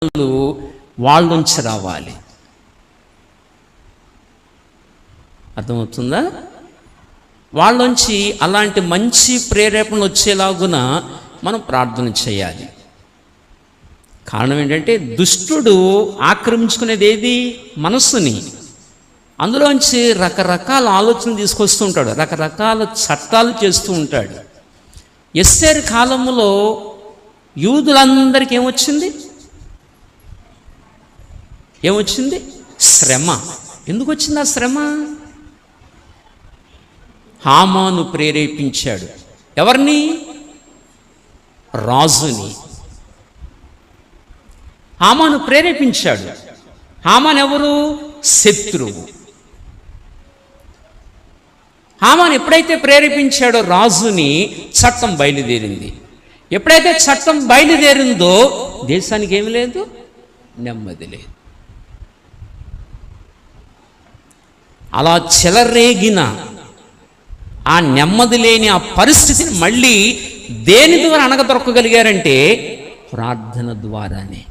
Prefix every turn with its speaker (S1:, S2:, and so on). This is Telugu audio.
S1: వాళ్ళ నుంచి రావాలి. అర్థమవుతుందా? వాళ్ళలోంచి అలాంటి మంచి ప్రేరేపణలు వచ్చేలాగున మనం ప్రార్థన చేయాలి. కారణం ఏంటంటే దుష్టుడు ఆక్రమించుకునేది ఏది? మనస్సుని. అందులోంచి రకరకాల ఆలోచనలు తీసుకొస్తూ ఉంటాడు, రకరకాల చట్టాలు చేస్తూ ఉంటాడు. ఎస్తేరు కాలంలో యూదులందరికీ ఏమొచ్చింది? శ్రమ. ఎందుకు వచ్చింది ఆ శ్రమ? హామాను ప్రేరేపించాడు. ఎవరిని? రాజుని. హామాను ప్రేరేపించాడు. హామాను ఎవరు? శత్రువు. హామాను ఎప్పుడైతే ప్రేరేపించాడో రాజుని, చట్టం బయలుదేరింది. ఎప్పుడైతే చట్టం బయలుదేరిందో దేశానికి ఏమి లేదు, నెమ్మది లేదు. అలా చెలరేగిన ఆ నెమ్మది లేని ఆ పరిస్థితిని మళ్ళీ దేని ద్వారా అణగదొరకగలిగారంటే ప్రార్థన ద్వారానే.